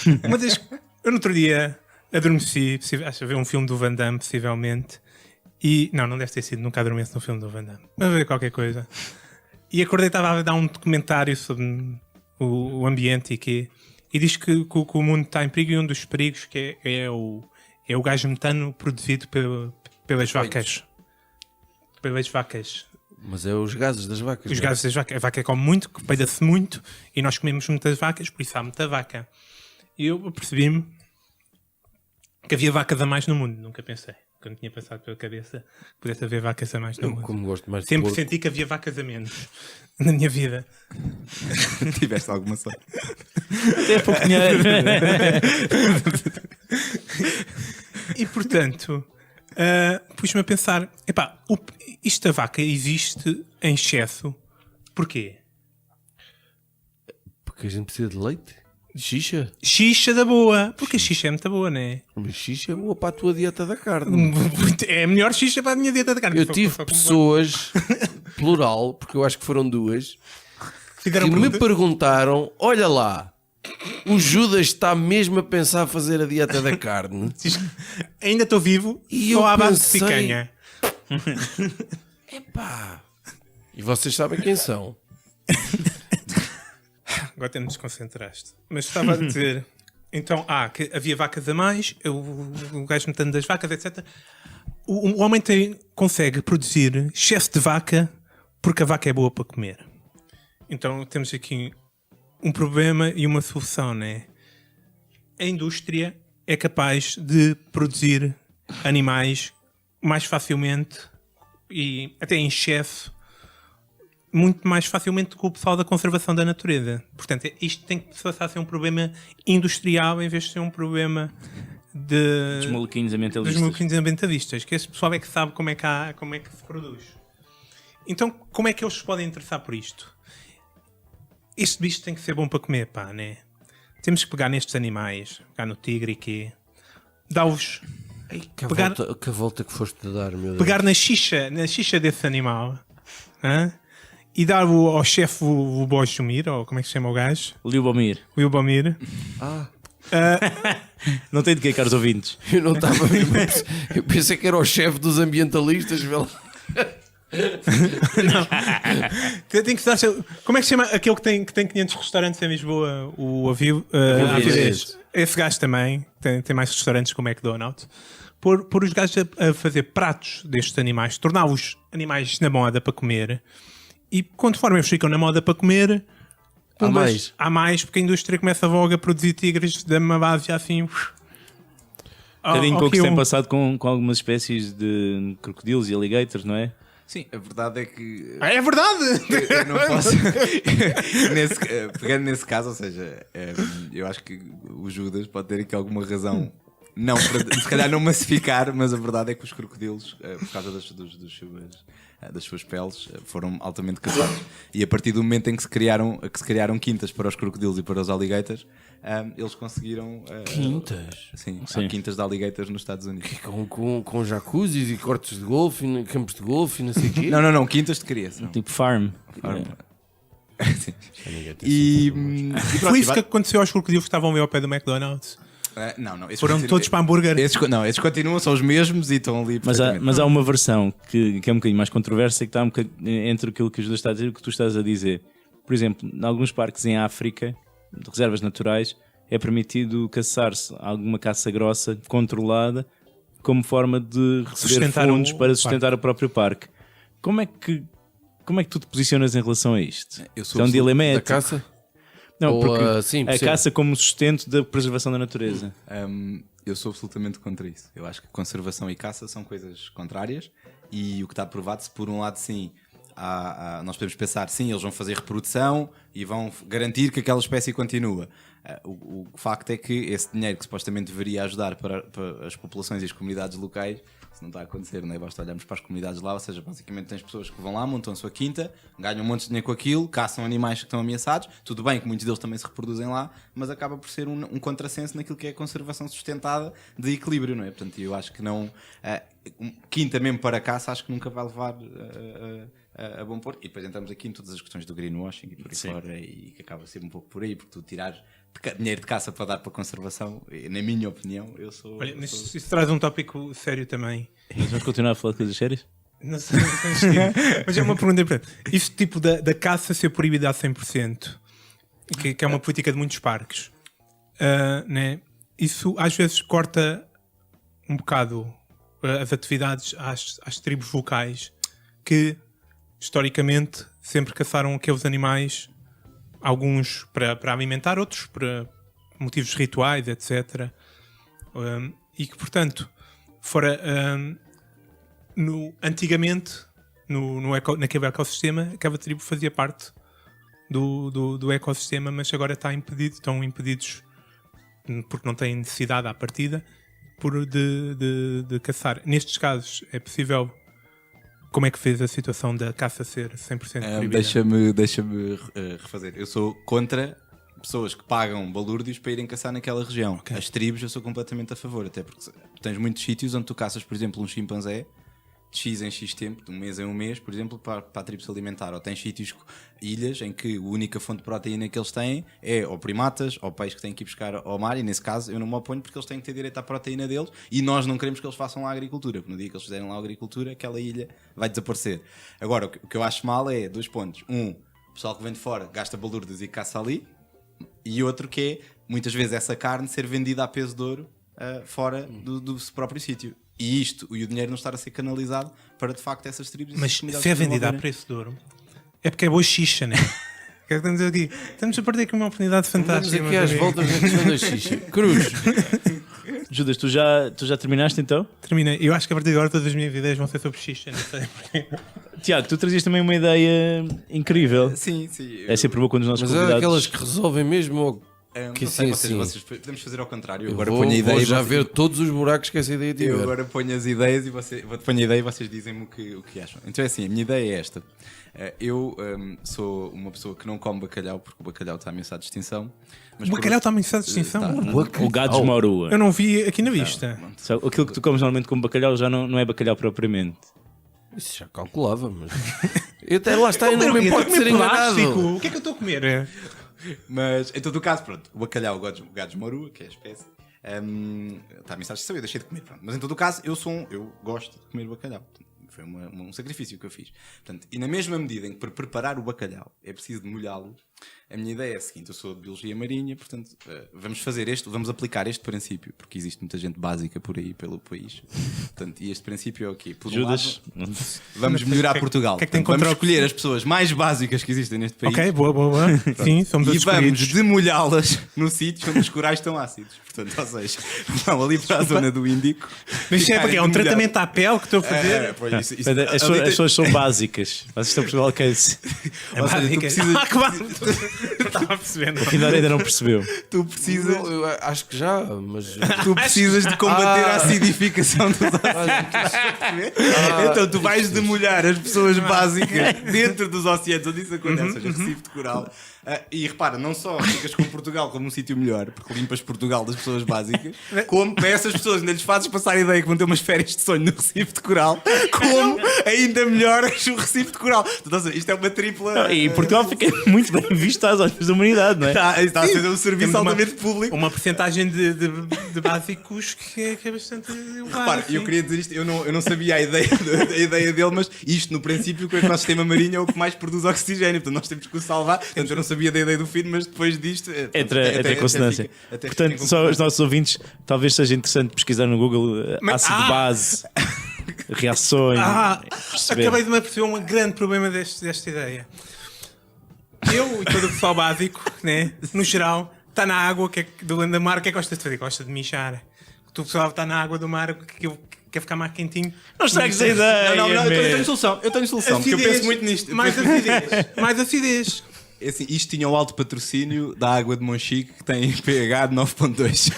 Eu no outro dia adormeci, acho a ver um filme do Van Damme, possivelmente, e não deve ter sido, nunca adormeço no filme do Van Damme, mas ver qualquer coisa. E acordei, estava a dar um documentário sobre o ambiente e diz que o mundo está em perigo e um dos perigos que é o gás metano produzido pelas vacas. Pelas vacas. Mas é os gases das vacas. Os não é? gases das vacas. A vaca come muito, peida-se muito e nós comemos muitas vacas, por isso há muita vaca. E eu percebi-me que havia vacas a mais no mundo. Nunca pensei. Quando tinha passado pela cabeça que pudesse haver vacas a mais no Eu, mundo. como gosto mais de Sempre porco, senti que havia vacas a menos na minha vida. Tiveste alguma sorte. É pouco dinheiro. E portanto, pus-me a pensar: epá, isto da vaca existe em excesso. Porquê? porque a gente precisa de leite, de xixa. Xixa da boa. Porque a xixa é muito boa, não é? Mas xixa é boa para a tua dieta da carne. É a melhor xixa para a minha dieta de carne. Eu tive pessoas, plural, porque eu acho que foram duas, Fizeram que me pergunta- perguntaram: olha lá, o Judas está mesmo a pensar fazer a dieta da carne. Ainda estou vivo E só eu à base de pensei- picanha. Epá! E vocês sabem quem são? Agora até me desconcentraste. Mas estava a dizer, então, que havia vacas a mais, o gajo metendo das vacas, etc. O homem consegue produzir excesso de vaca porque a vaca é boa para comer. Então temos aqui um problema e uma solução, né? A indústria é capaz de produzir animais mais facilmente e até em excesso muito mais facilmente do que o pessoal da conservação da natureza. Portanto, isto tem que passar a ser um problema industrial em vez de ser um problema Dos dos maluquinhos ambientalistas. maluquinhos ambientalistas, que esse pessoal é que sabe como é que se produz. Então, como é que eles se podem interessar por isto? Este bicho tem que ser bom para comer, pá, né? Temos que pegar nestes animais, pegar no tigre e quê? Dá-os... Pegar- Que a volta que foste a dar, meu Deus. Pegar na xixa desse animal, hã? E dar ao chefe o Bojumir, ou como é que se chama o gajo? Liubomir. O Ilbomir. Não tem de que, caros ouvintes. Eu não estava. Eu pensei que era o chefe dos ambientalistas. Vê lá. Tem que estar. Como é que se chama aquele que tem 500 restaurantes em Lisboa? O Avidez. Esse gajo também tem mais restaurantes como o McDonald's. Pôr os gajos a fazer pratos destes animais, torná-los animais na moda para comer. E conforme eles ficam na moda para comer, Há mais. porque a indústria começa logo a produzir tigres de uma base assim. Um bocadinho com o que ok, se tem passado com algumas espécies de crocodilos e alligators, não é? Sim, a verdade é que É verdade! eu não posso. Pegando nesse caso, ou seja, eu acho que o Judas pode ter aqui alguma razão. Não, se calhar não massificar, mas a verdade é que os crocodilos, por causa das suas peles, foram altamente caçados. E a partir do momento em que se criaram quintas para os crocodilos e para os alligators, eles conseguiram. Quintas? Sim, Sim. há quintas de alligators nos Estados Unidos. Com jacuzzis e cortes de golfe, campos de golfe e não sei o quê. Não, quintas de criação. Tipo farm. Sim. E pronto, Foi isso que aconteceu aos crocodilos que estavam meio ao pé do McDonald's. não, esses Foram continuam- todos para hambúrguer. esses continuam, são os mesmos e estão ali. Mas há uma versão que é um bocadinho mais controversa, que está um bocadinho entre aquilo que o José está a dizer e o que tu estás a dizer. Por exemplo, em alguns parques em África, de reservas naturais, é permitido caçar-se alguma caça grossa controlada como forma de receber Sustentar fundos o para sustentar o próprio parque. Como é que tu te posicionas em relação a isto? Eu sou É um dilema Da ético. caça? Não, Ou, porque sim, a percebo. caça como sustento da preservação da natureza. Eu sou absolutamente contra isso. Eu acho que conservação e caça são coisas contrárias e o que está provado, se por um lado sim, nós podemos pensar, sim, eles vão fazer reprodução e vão garantir que aquela espécie continua. O facto é que esse dinheiro que supostamente deveria ajudar para as populações e as comunidades locais, isso não está a acontecer, não é? Basta olharmos para as comunidades lá, ou seja, basicamente tens pessoas que vão lá, montam a sua quinta, ganham um monte de dinheiro com aquilo, caçam animais que estão ameaçados, tudo bem que muitos deles também se reproduzem lá, mas acaba por ser um contrassenso naquilo que é a conservação sustentada de equilíbrio, não é? Portanto, eu acho que não... quinta mesmo para caça, acho que nunca vai levar a bom porto. E depois entramos aqui em todas as questões do greenwashing e por aí fora, e que acaba a ser um pouco por aí, porque tu tirares dinheiro de caça para dar para conservação, na minha opinião, eu sou... Olha, mas isso traz um tópico sério também. Mas vamos continuar a falar de coisas sérias? Não sei, mas é uma pergunta importante. Isso tipo da caça ser proibida a 100%, que é uma política de muitos parques, né? Isso às vezes corta um bocado as atividades às tribos locais que historicamente sempre caçaram aqueles animais, alguns para alimentar, outros para motivos rituais, etc. E que, portanto, antigamente, naquele ecossistema, aquela tribo fazia parte do ecossistema, mas agora estão impedidos, porque não têm necessidade à partida, de caçar. Nestes casos, é possível. Como é que fez a situação da caça ser 100% proibida? Deixa-me refazer. Eu sou contra pessoas que pagam balúrdios para irem caçar naquela região. Okay. As tribos eu sou completamente a favor, até porque tu tens muitos sítios onde tu caças, por exemplo, um chimpanzé de X em X tempo, de um mês em um mês, por exemplo, para a tribo se alimentar. Ou tens sítios, ilhas, em que a única fonte de proteína que eles têm é ou primatas, ou peixe que têm que ir buscar ao mar, e nesse caso eu não me oponho porque eles têm que ter direito à proteína deles e nós não queremos que eles façam lá a agricultura, porque no dia que eles fizerem lá a agricultura, aquela ilha vai desaparecer. Agora, o que eu acho mal é 2 pontos. O pessoal que vem de fora gasta balúrdios e caça ali, e outro que é, muitas vezes, essa carne ser vendida a peso de ouro fora do próprio sítio. E o dinheiro não estar a ser canalizado para, de facto, essas tribos... Mas se é vendida a preço de ouro, é porque é boa xixa, né? O que é que estamos aqui? Estamos a perder aqui uma oportunidade fantástica. Estamos aqui às voltas na questão da xixa. Cruz. Judas, tu já terminaste então? Terminei. Eu acho que a partir de agora todas as minhas ideias vão ser sobre xixa, não sei porquê. Tiago, tu trazias também uma ideia incrível. Sim. É sempre bom quando os nossos Mas é convidados... aquelas que resolvem mesmo ou que não sei, sim. vocês podemos fazer ao contrário. Eu eu agora vou, ponho a ideia vou e já vocês- ver todos os buracos que essa ideia Eu tiver. agora ponho as ideias e ponho a ideia e vocês dizem-me o que acham. Então é assim, a minha ideia é esta. Eu sou uma pessoa que não come bacalhau porque o bacalhau está ameaçado de extinção. Mas O bacalhau está ameaçado de extinção. O gado esmorua. Eu não vi aqui na vista. Sabe, aquilo que tu comes normalmente como bacalhau já não é bacalhau propriamente. Isso já calculava, mas. Eu até lá está, eu não me importo de ser enganado. Plástico. O que é que eu estou a comer? Mas em todo o caso, pronto, o bacalhau, o gado esmorua, que é a espécie, está ameaçado de extinção e eu deixei de comer. Pronto. Mas em todo o caso, eu gosto de comer bacalhau. Foi um sacrifício que eu fiz. Portanto, e na mesma medida em que para preparar o bacalhau é preciso de molhá-lo, A minha ideia é a seguinte: eu sou de Biologia Marinha, portanto, vamos aplicar este princípio, porque existe muita gente básica por aí pelo país. Portanto, e este princípio é o quê? Por Judas. lado, vamos melhorar Portugal. que é que tem Portanto, vamos contra o- escolher as pessoas mais básicas que existem neste país. Ok, boa. Sim, somos os E vamos escolhidos. demolhá-las no sítio onde os corais estão ácidos. Portanto, ou seja, vão ali para a zona do Índico. Mas isso é porque é um ficarem tratamento à pele que estou a fazer. demolhadas. As pessoas são básicas. Vocês estão a perceber o que é isso? É Ou seja, tu básica. precisas- Ah, claro. Não estava a perceber. Não. O Rindor ainda não percebeu. Tu precisas, Eu acho que já, mas. tu precisas de combater a acidificação dos Olha, Então tu vais demolhar as pessoas básicas dentro dos oceanos onde isso acontece, ou seja, Recife de Coral. E repara, não só ficas com Portugal como um sítio melhor, porque limpas Portugal das pessoas básicas, como para essas pessoas ainda lhes fazes passar a ideia que vão ter umas férias de sonho no Recife de Coral, como ainda melhoras o Recife de Coral. Portanto, ou seja, isto é uma tripla. E Portugal fica muito bem visto às olhos da humanidade, não é? Está a ser um serviço Temos altamente público. Uma porcentagem de básicos que é bastante elevada. Repara, eu sim. queria dizer isto, eu não sabia a ideia dele, mas isto no princípio, que o ecossistema marinho é o que mais produz oxigênio, portanto nós temos que o salvar. Portanto, eu não sabia da ideia do fim, mas depois disto. Entra em consonância. Portanto, só os nossos ouvintes, talvez seja interessante pesquisar no Google ácido base, reações. perceber. Acabei de me aperceber um grande problema desta ideia. Eu e todo o pessoal básico, né, no geral, está na água do Lendamar, o que é que gosta de fazer? Gosta de mijar. O pessoal está na água do mar, que quer ficar mais quentinho. Não estragues a ideia. Não, eu tenho man. solução, porque eu penso muito nisto. Mais acidez. É assim, isto tinha o alto patrocínio da água de Monchique, que tem pH de 9.2.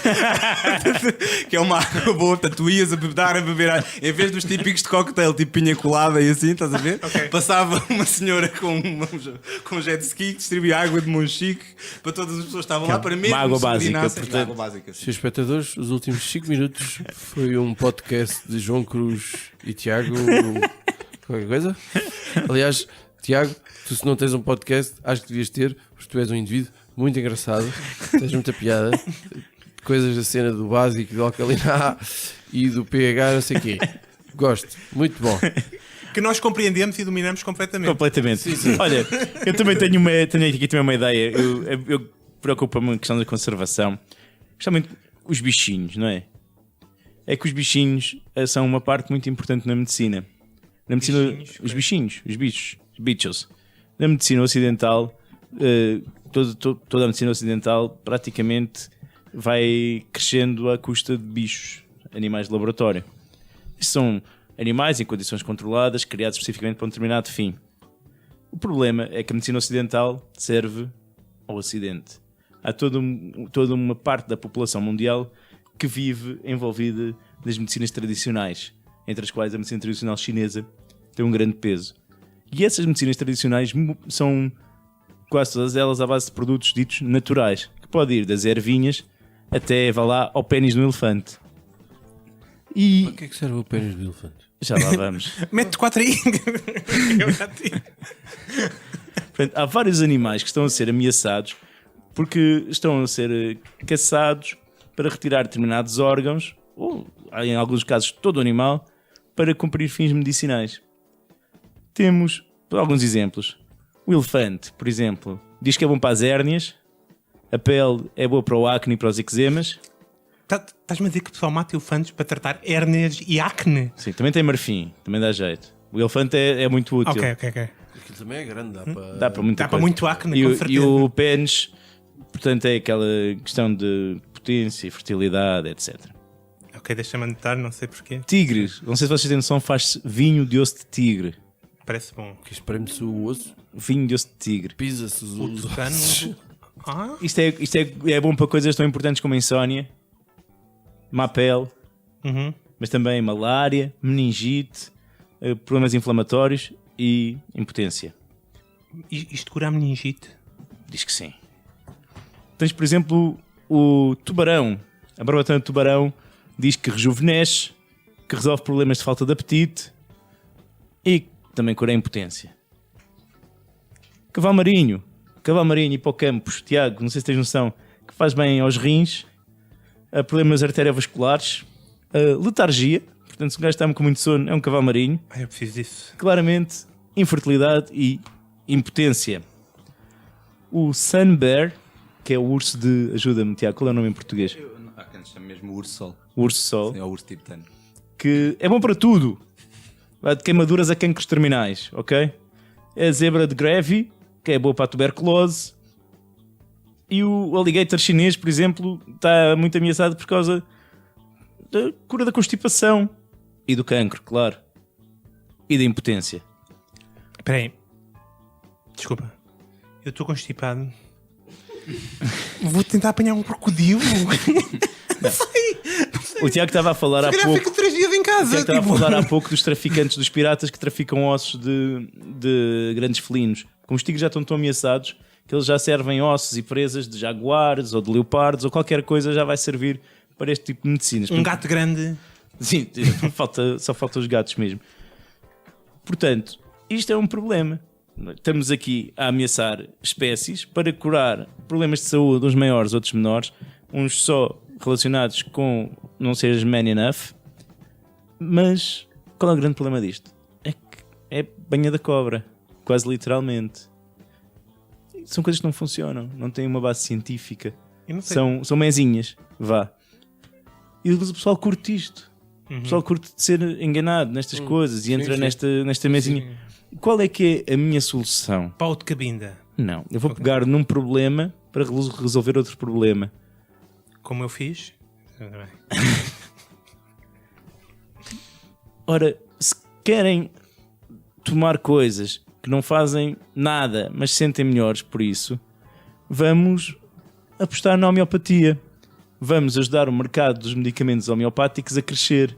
Que é uma água boa, portanto, tu ias a beber, em vez dos típicos de cocktail, tipo pinha colada e assim, estás a ver? Ok. Passava uma senhora com um jet ski que distribuía água de Monchique para todas as pessoas que estavam lá, para mesmo água se básica, orinassem. portanto. Água básica. Senhores espectadores, os últimos 5 minutos foi um podcast de João Cruz e Tiago. Qualquer coisa? Aliás, Tiago, tu se não tens um podcast, acho que devias ter, porque tu és um indivíduo muito engraçado, tens muita piada, coisas da cena do básico, do alcalina A e do pH, não sei o quê. Gosto, muito bom. Que nós compreendemos e dominamos completamente. Completamente. Olha, eu também tenho aqui também uma ideia. Eu preocupo-me com a questão da conservação. Justamente os bichinhos, não é? É que os bichinhos são uma parte muito importante na medicina. Na medicina, Bichinhos, os bichinhos, os bichos, os bichos. Na medicina ocidental, toda a medicina ocidental praticamente vai crescendo à custa de bichos, animais de laboratório. Estes são animais em condições controladas, criados especificamente para um determinado fim. O problema é que a medicina ocidental serve ao Ocidente. Há toda uma parte da população mundial que vive envolvida nas medicinas tradicionais, entre as quais a medicina tradicional chinesa tem um grande peso. E essas medicinas tradicionais são quase todas elas à base de produtos ditos naturais, que pode ir das ervinhas até, vá lá, ao pênis do elefante. E Para que é que serve o pênis do elefante? já lá vamos. Mete 4 aí. Eu já tive. Portanto, há vários animais que estão a ser ameaçados porque estão a ser caçados para retirar determinados órgãos, ou em alguns casos todo o animal, para cumprir fins medicinais. Temos alguns exemplos. O elefante, por exemplo, diz que é bom para as hérnias, a pele é boa para o acne e para os eczemas. Estás-me a dizer que o pessoal mata elefantes para tratar hérnias e acne? Sim, também tem marfim, também dá jeito. O elefante é muito útil. Ok. Aquilo também é grande, Dá para muita Dá para coisa. muito acne, E com o- certeza. E o pênis, portanto, é aquela questão de potência e fertilidade, etc. Ok, deixa-me anotar, não sei porquê. Tigres, não sei se vocês têm noção, faz-se vinho de osso de tigre. Parece bom. Que espreme-se o osso, Vinho de osso de tigre. pisa-se os O ossos. tucano. Ah, Isto é bom para coisas tão importantes como insónia, má pele, uhum. mas também malária, meningite, problemas inflamatórios e impotência. Isto cura a meningite? Diz que sim. Tens, por exemplo, o tubarão. A barbatana de tubarão diz que rejuvenesce, que resolve problemas de falta de apetite e também cura a impotência. Cavalo marinho, hipocampos, Tiago, não sei se tens noção, que faz bem aos rins, a problemas arteriovasculares, a letargia, portanto se o gajo está com muito sono é um cavalo marinho, Eu preciso disso. claramente infertilidade e impotência. o Sun Bear, que é o urso de... Ajuda-me, Tiago, qual é o nome em português? Há quem se chama mesmo urso sol. O urso sol. É o urso tibetano. Que é bom para tudo. Vai de queimaduras a cancros terminais, ok? É a zebra de Grevy, que é boa para a tuberculose. E o alligator chinês, por exemplo, está muito ameaçado por causa da cura da constipação. E do cancro, claro. E da impotência. Espera aí. Desculpa. Eu estou constipado. Vou tentar apanhar um crocodilo. O Tiago estava a falar há Se calhar pouco... fico 3 dias em O Tiago casa. estava Tipo... a falar há pouco dos traficantes, dos piratas que traficam ossos de grandes felinos. Como os tigres já estão tão ameaçados que eles já servem ossos e presas de jaguares ou de leopardos ou qualquer coisa já vai servir para este tipo de medicinas. Um gato grande. Sim, só falta os gatos mesmo. Portanto, isto é um problema. Estamos aqui a ameaçar espécies para curar problemas de saúde, uns maiores, outros menores, uns só relacionados com não seres man enough. Mas qual é o grande problema disto? É que é banha da cobra, quase literalmente. São coisas que não funcionam, não têm uma base científica. Eu não sei. São mezinhas, vá. E o pessoal curte isto. O pessoal curte de ser enganado nestas coisas e entra nesta mesinha. Qual é que é a minha solução? Pau de cabinda. Não, eu vou pegar num problema para resolver outro problema. Como eu fiz. Tudo bem. Ora, se querem tomar coisas que não fazem nada, mas se sentem melhores por isso, vamos apostar na homeopatia. Vamos ajudar o mercado dos medicamentos homeopáticos a crescer.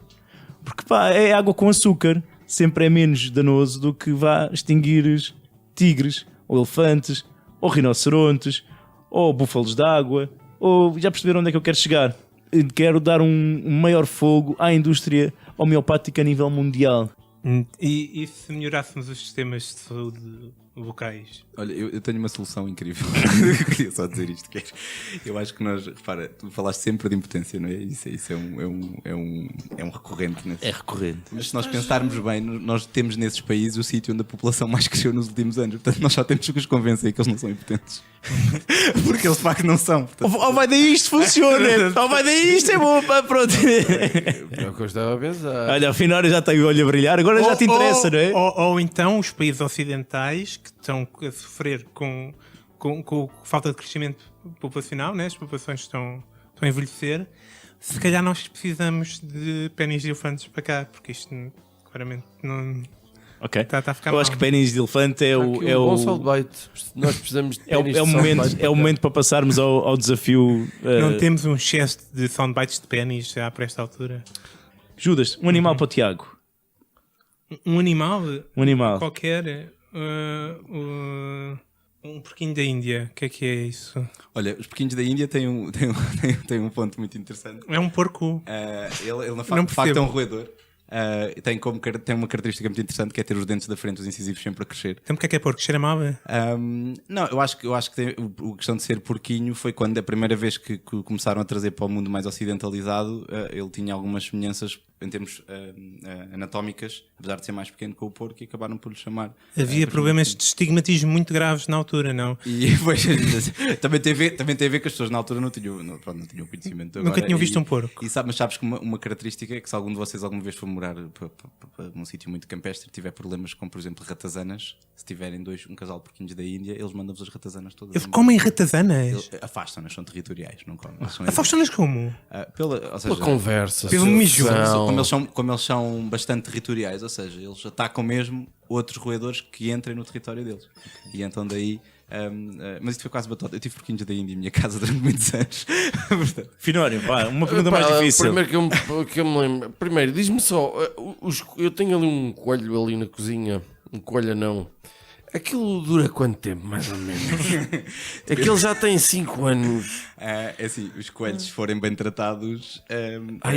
Porque pá, é água com açúcar. Sempre é menos danoso do que vá extinguir tigres, ou elefantes, ou rinocerontes, ou búfalos d'água, ou já perceberam onde é que eu quero chegar? Eu quero dar um maior fogo à indústria homeopática a nível mundial. E se melhorássemos os sistemas de saúde locais? Olha, eu tenho uma solução incrível. Queria só dizer isto. Que eu acho que nós, repara, tu falaste sempre de impotência, não é? Isso é um recorrente. É recorrente. Mas se nós pensarmos bem, nós temos nesses países o sítio onde a população mais cresceu nos últimos anos. Portanto, nós só temos que os convencer que eles não são impotentes. Porque eles de facto não são. Portanto... Oh, vai daí isto funciona! Oh, vai daí isto é bom! Pá, pronto. É o que eu estava a pensar. Olha, afinal eu já tenho o olho a brilhar, agora já te interessa, não é? Ou então os países ocidentais que estão a sofrer com falta de crescimento populacional, né? As populações estão a envelhecer. Se calhar nós precisamos de pénis de elefantes para cá, porque isto claramente não Ok. está a ficar Eu mal. acho que pénis de elefante é Aqui o bom soundbite. Nós precisamos de ténis de soundbite é o momento para passarmos ao desafio. Não temos um excesso de soundbites de pénis já para esta altura. Judas, um animal para o Tiago. Um animal Um animal. qualquer, um porquinho da Índia, o que é isso? Olha, os porquinhos da Índia têm um ponto muito interessante. É um porco. Ele Não de facto é percebo. um roedor. Tem uma característica muito interessante que é ter os dentes da frente, os incisivos sempre a crescer. Então o que é porco? Cheira mal? Não, eu acho que a questão de ser porquinho foi quando a primeira vez que começaram a trazer para o mundo mais ocidentalizado, ele tinha algumas semelhanças em termos anatómicas, apesar de ser mais pequeno que o porco, e acabaram por lhe chamar. Havia problemas de estigmatismo muito graves na altura, não? E pois, também tem a ver que as pessoas na altura não tinham conhecimento. Nunca Agora, tinham visto um porco. Mas sabes que uma característica é que se algum de vocês alguma vez for morar para um sítio muito campestre e tiver problemas com, por exemplo, ratazanas, se tiverem um casal de porquinhos da Índia, eles mandam-vos as ratazanas todas. Eles comem ratazanas? Eles afastam-nas, são territoriais, não comem. Afastam-nas como? Ou seja, Pela conversa. Pelo mijo. como eles são bastante territoriais, ou seja, eles atacam mesmo outros roedores que entrem no território deles. E então daí. Mas isto foi quase batota. Eu tive porquinhos da Índia em minha casa durante muitos anos. Portanto, Finório, pá, uma pergunta mais difícil. Primeiro que eu me lembro. Primeiro, diz-me só: eu tenho ali um coelho ali na cozinha. Um coelho não. Aquilo dura quanto tempo, mais ou menos? Aquele já tem 5 anos. é assim, os coelhos se forem bem tratados.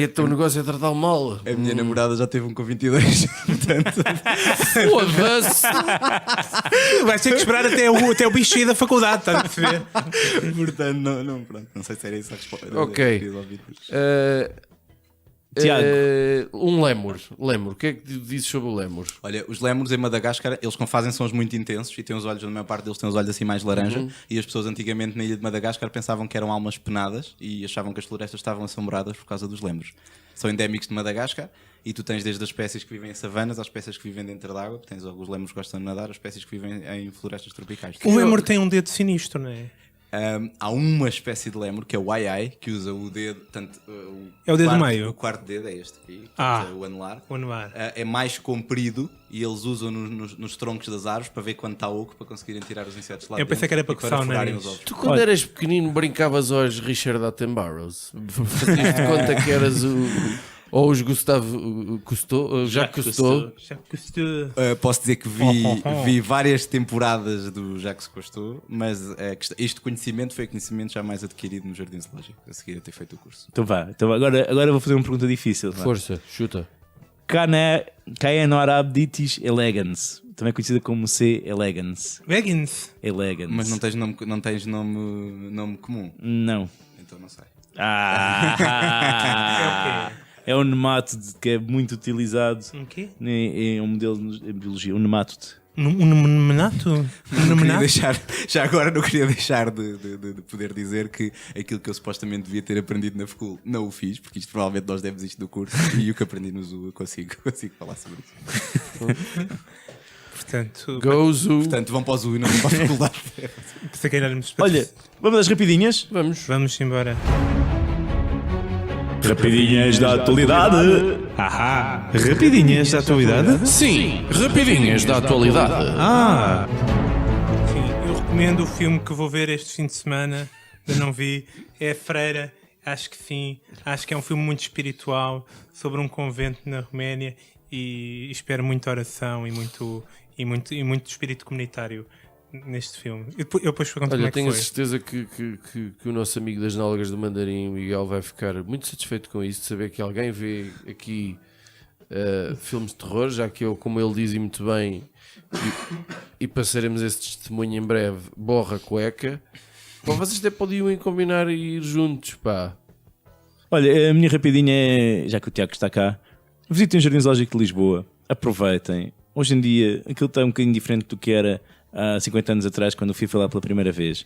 Então o negócio é tratá-lo mal. A minha namorada já teve um com 22. Portanto, Foda-se! Vais ter que esperar até o bicho sair da faculdade, estás a perceber? portanto pronto, não sei se era isso a resposta. Ok. Tiago. Um lémur. O que é que dizes sobre o lémur? Olha, os lémures em Madagascar, eles fazem sons muito intensos e têm os olhos, na maior parte deles têm os olhos assim mais laranja. E as pessoas antigamente na ilha de Madagascar pensavam que eram almas penadas e achavam que as florestas estavam assombradas por causa dos lémures. São endémicos de Madagascar e tu tens desde as espécies que vivem em savanas às espécies que vivem dentro da água. Tens os lémures que gostam de nadar, as espécies que vivem em florestas tropicais. O lémur tem um dedo sinistro, não é? Há uma espécie de lémur que é o ai-ai, que usa o dedo, tanto, É o dedo quarto, meio? O quarto dedo é este aqui, que Ah. usa o anular. O anular. É mais comprido e eles usam nos troncos das árvores para ver quando está oco, para conseguirem tirar os insetos lá Eu pensei que era para e coçar o furarem nariz. os ovos. Tu, quando eras pequenino, brincavas aos Richard Attenboroughs? Fazias-te conta que eras ou os Gustavo Cousteau, Jacques Cousteau. Posso dizer que vi várias temporadas do Jacques Cousteau, mas este conhecimento foi conhecimento jamais adquirido no Jardim Zoológico, a seguir a ter feito o curso. Então vá. Agora vou fazer uma pergunta difícil. Vá. Força, chuta. Caenorhabditis elegans, também conhecida como C. elegans. Veggins. Elegans. Mas não tens nome comum, Não. então não sei. Ah! É um nemátodo que é muito utilizado Um quê? em um modelo de biologia. Um nemátodo. Um nomenato? Não queria deixar, já agora não queria deixar de poder dizer que aquilo que eu supostamente devia ter aprendido na FCUL não o fiz, porque isto provavelmente nós demos isto do curso e o que aprendi no Zoo eu consigo falar sobre isso. Portanto, Gozo. Portanto, vão para o Zoo e não vão para a faculdade. se calhar Olha, vamos às rapidinhas. vamos embora. Rapidinhas da atualidade. Ahá. Rapidinhas da atualidade? Sim, rapidinhas da atualidade. Ah! Sim, eu recomendo o filme que vou ver este fim de semana. Ainda não vi. É a Freira. Acho que sim. Acho que é um filme muito espiritual sobre um convento na Roménia e espero muita oração e muito espírito comunitário neste filme. Eu depois pergunto como Olha, é que tenho a foi. certeza que o nosso amigo das náuseas do Mandarim, o Miguel, vai ficar muito satisfeito com isso, de saber que alguém vê aqui filmes de terror, já que eu, como ele diz e muito bem, e passaremos esse testemunho em breve, borra cueca. Pá, vocês até podiam combinar e ir juntos, pá. Olha, a minha rapidinha é, já que o Tiago está cá, visitem o Jardim Zoológico de Lisboa, aproveitem. Hoje em dia aquilo está um bocadinho diferente do que era há 50 anos atrás, quando eu fui lá pela primeira vez.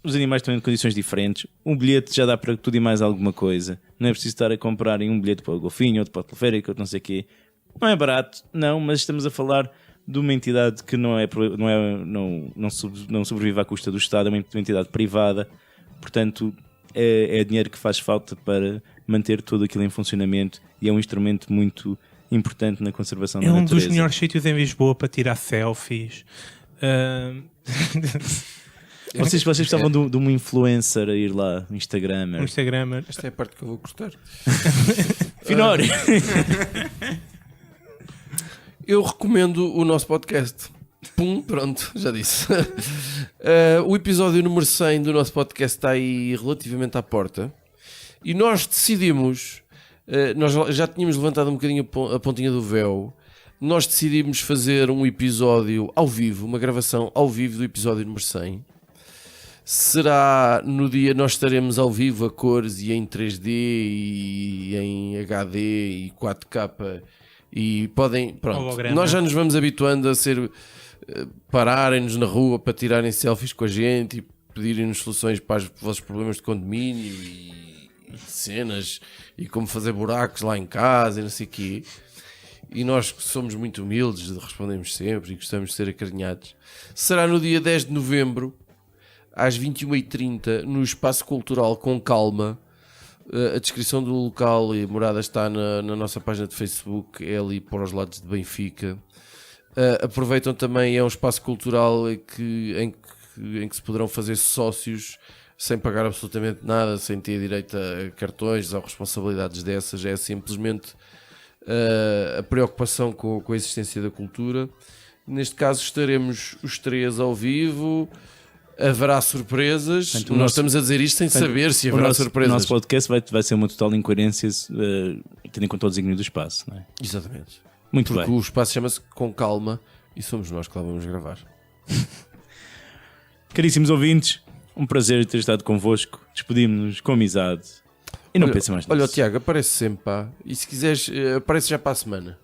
Os animais estão em condições diferentes, um bilhete já dá para tudo e mais alguma coisa, não é preciso estar a comprarem um bilhete para o golfinho, outro para o teleférico, outro não sei o quê. Não é barato, não, mas estamos a falar de uma entidade que não sobrevive à custa do Estado, é uma entidade privada, portanto é dinheiro que faz falta para manter tudo aquilo em funcionamento e é um instrumento muito importante na conservação da É um natureza. dos melhores sítios em Lisboa para tirar selfies. Vocês precisavam de uma influencer a ir lá no Instagram. No Instagram. Esta é a parte que eu vou cortar. Finório! Eu recomendo o nosso podcast. Pum, pronto, já disse. O episódio número 100 do nosso podcast está aí relativamente à porta. E nós decidimos, nós já tínhamos levantado um bocadinho a pontinha do véu. Nós decidimos fazer um episódio ao vivo, uma gravação ao vivo do episódio número 100. Será no dia, nós estaremos ao vivo a cores e em 3D e em HD e 4K. E podem, pronto, Holograma. nós já nos vamos habituando a ser, pararem-nos na rua para tirarem selfies com a gente e pedirem-nos soluções para os vossos problemas de condomínio e cenas e como fazer buracos lá em casa e não sei o quê. E nós que somos muito humildes, respondemos sempre e gostamos de ser acarinhados. Será no dia 10 de novembro, às 21h30, no Espaço Cultural Com Calma. A descrição do local e a morada está na nossa página de Facebook, é ali para os lados de Benfica. Aproveitam também, é um espaço cultural em que se poderão fazer sócios sem pagar absolutamente nada, sem ter direito a cartões ou responsabilidades dessas. É simplesmente a preocupação com a existência da cultura. Neste caso estaremos os três ao vivo. Haverá surpresas. Portanto, nós estamos a dizer isto sem saber se haverá surpresas. O nosso podcast vai ser uma total incoerência, tendo em conta o desígnio do espaço, não é? Exatamente. Muito Porque bem. o espaço chama-se Com Calma e somos nós que lá vamos gravar. Caríssimos ouvintes, um prazer ter estado convosco. Despedimos-nos com amizade. E não pensa mais nisso. Olha, o Tiago, aparece sempre, pá. E se quiseres, aparece já para a semana.